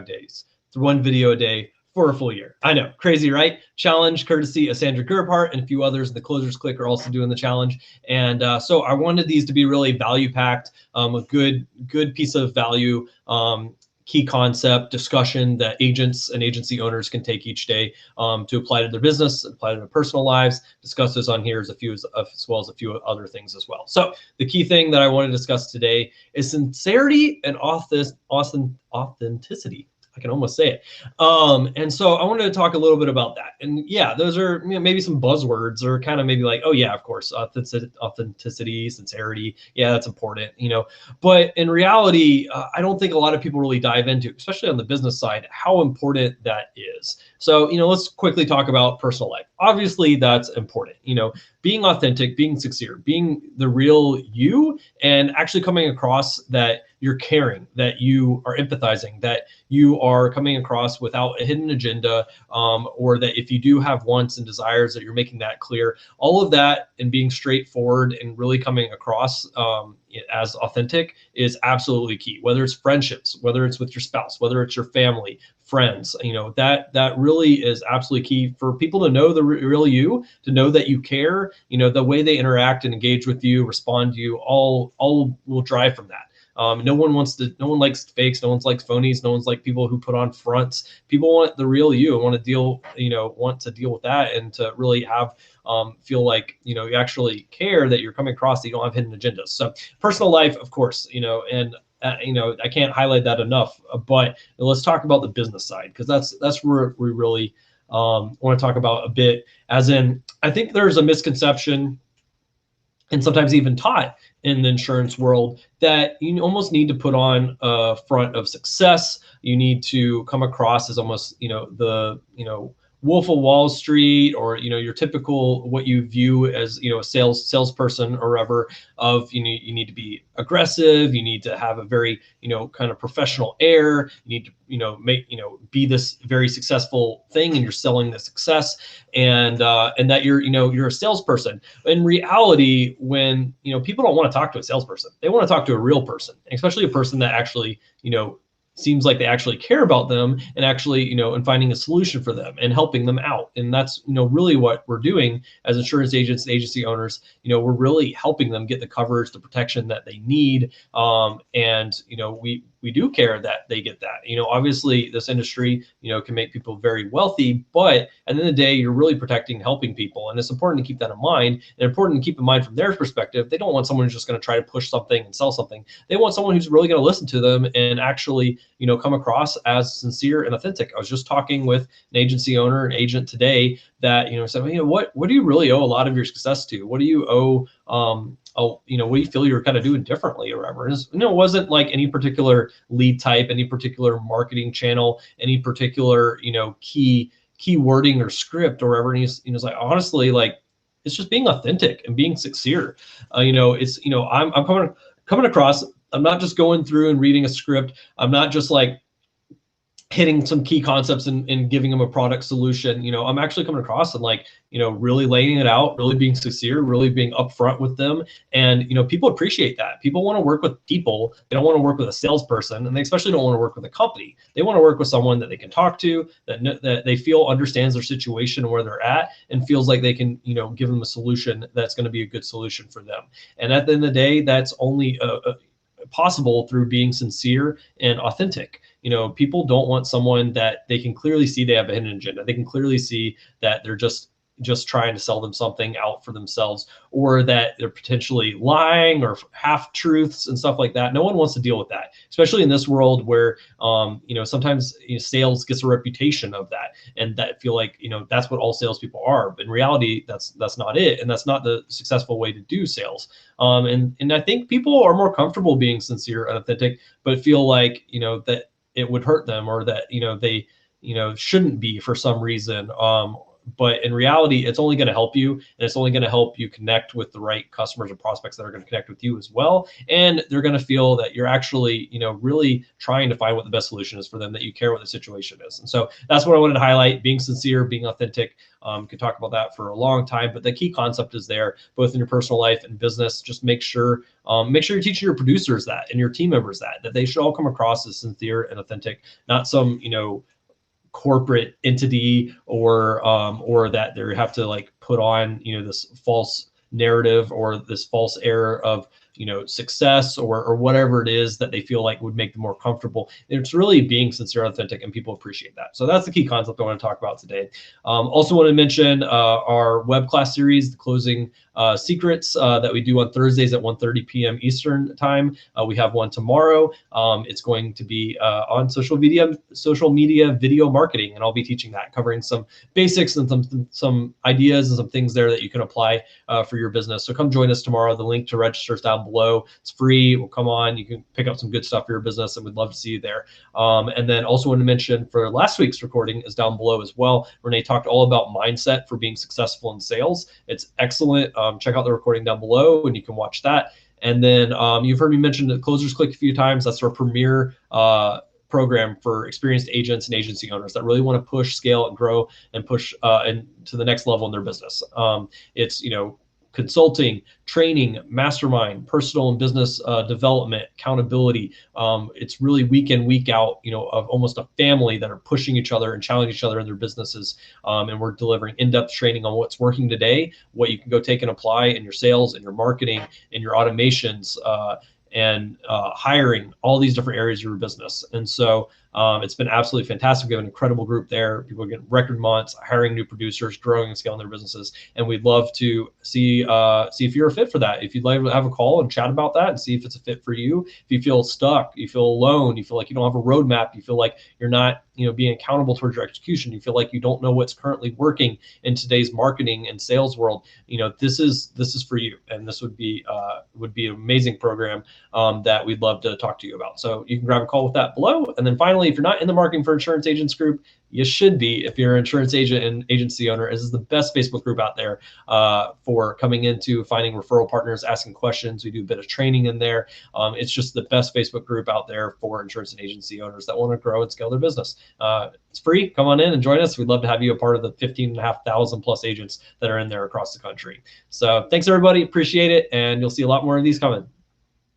days, 1 video a day for a full year. I know, crazy, right? Challenge courtesy of Sandra Gerhardt, and a few others in the Closers Clique are also doing the challenge. And so I wanted these to be really value packed, a good piece of value, key concept discussion that agents and agency owners can take each day to apply to their business, apply to their personal lives. Discuss this on here as well as a few other things as well. So the key thing that I want to discuss today is sincerity and authenticity. I can almost say it. And so I wanted to talk a little bit about that. And yeah, those are maybe some buzzwords, or kind of maybe like, oh yeah, of course, authenticity, sincerity. Yeah, that's important, But in reality, I don't think a lot of people really dive into, especially on the business side, how important that is. So, let's quickly talk about personal life. Obviously, that's important, being authentic, being sincere, being the real you, and actually coming across that you're caring, that you are empathizing, that you are coming across without a hidden agenda, or that if you do have wants and desires, that you're making that clear. All of that and being straightforward and really coming across as authentic is absolutely key. Whether it's friendships, whether it's with your spouse, whether it's your family, friends, that really is absolutely key for people to know the real you, to know that you care, the way they interact and engage with you, respond to you, all will drive from that. No one likes fakes. No one likes phonies. No one's like people who put on fronts. People want the real you and want to deal with that, and to really have feel like you actually care, that you're coming across, that you don't have hidden agendas. So personal life, of course, and I can't highlight that enough. But let's talk about the business side, because that's where we really want to talk about a bit. As in, I think there's a misconception, and sometimes even taught in the insurance world, that you almost need to put on a front of success. You need to come across as almost, the, Wolf of Wall Street, or, your typical, what you view as, a salesperson or whatever, of, you need to be aggressive. You need to have a very, kind of professional air. You need to, be this very successful thing, and you're selling the success, and that you're a salesperson. In reality, when, people don't want to talk to a salesperson, they want to talk to a real person, especially a person that actually, seems like they actually care about them, and actually, and finding a solution for them and helping them out. And that's, really what we're doing as insurance agents and agency owners. We're really helping them get the coverage, the protection that they need. And, we do care that they get that. Obviously this industry, can make people very wealthy, but at the end of the day, you're really protecting and helping people. And it's important to keep that in mind, and important to keep in mind from their perspective. They don't want someone who's just going to try to push something and sell something. They want someone who's really going to listen to them and actually, come across as sincere and authentic. I was just talking with an agency owner, an agent today, that, said, what do you really owe a lot of your success to? What do you owe, what do you feel you're kind of doing differently or whatever? And it wasn't like any particular lead type, any particular marketing channel, any particular, key wording or script or whatever. And he's like, honestly, like, it's just being authentic and being sincere. It's, I'm coming across, I'm not just going through and reading a script. I'm not just like hitting some key concepts and giving them a product solution. I'm actually coming across and like, really laying it out, really being sincere, really being upfront with them. And, people appreciate that. People want to work with people. They don't want to work with a salesperson, and they especially don't want to work with a company. They want to work with someone that they can talk to, that they feel understands their situation and where they're at, and feels like they can, give them a solution that's going to be a good solution for them. And at the end of the day, that's only possible through being sincere and authentic. People don't want someone that they can clearly see they have a hidden agenda. They can clearly see that they're just trying to sell them something out for themselves, or that they're potentially lying or half truths and stuff like that. No one wants to deal with that, especially in this world where, sometimes sales gets a reputation of that, and that feel like, that's what all salespeople are. But in reality, that's not it. And that's not the successful way to do sales. And I think people are more comfortable being sincere and authentic, but feel like, that it would hurt them, or that, they, shouldn't be for some reason. but in reality, it's only going to help you, and it's only going to help you connect with the right customers or prospects that are going to connect with you as well. And they're going to feel that you're actually, really trying to find what the best solution is for them, that you care what the situation is. And so that's what I wanted to highlight: being sincere, being authentic. Could talk about that for a long time, but the key concept is there, both in your personal life and business. Just make sure you're teaching your producers that, and your team members that they should all come across as sincere and authentic, not some, corporate entity, or that they have to like put on, this false narrative or this false air of, success, or whatever it is that they feel like would make them more comfortable. It's really being sincere, authentic, and people appreciate that. So that's the key concept I want to talk about today. Also want to mention our web class series, the Closing Secrets, that we do on Thursdays at 1:30 p.m. Eastern time. We have one tomorrow. It's going to be on social media video marketing, and I'll be teaching that, covering some basics and some ideas and some things there that you can apply for your business. So come join us tomorrow. The link to register is down below. It's free. Well, come on, you can pick up some good stuff for your business, and we'd love to see you there. And then also want to mention, for last week's recording is down below as well. Renee talked all about mindset for being successful in sales. It's excellent. Check out the recording down below, and you can watch that. And then you've heard me mention the Closers Clique a few times. That's our premier program for experienced agents and agency owners that really want to push, scale, and grow, and push and to the next level in their business. It's consulting, training, mastermind, personal and business development, accountability. It's really week in, week out, of almost a family that are pushing each other and challenging each other in their businesses. And we're delivering in-depth training on what's working today, what you can go take and apply in your sales, in your marketing, in your automations, and hiring, all these different areas of your business. And so it's been absolutely fantastic. We have an incredible group there. People are getting record months, hiring new producers, growing and scaling their businesses. And we'd love to see if you're a fit for that. If you'd like to have a call and chat about that and see if it's a fit for you. If you feel stuck, you feel alone, you feel like you don't have a roadmap, you feel like you're not being accountable towards your execution, you feel like you don't know what's currently working in today's marketing and sales world, this is for you. And this would be an amazing program that we'd love to talk to you about. So you can grab a call with that below. And then finally, if you're not in the Marketing for Insurance Agents group, you should be. If you're an insurance agent and agency owner, this is the best Facebook group out there for coming into finding referral partners, asking questions. We do a bit of training in there. It's just the best Facebook group out there for insurance and agency owners that want to grow and scale their business. It's free. Come on in and join us. We'd love to have you a part of the 15,500 plus agents that are in there across the country. So thanks, everybody. Appreciate it. And you'll see a lot more of these coming.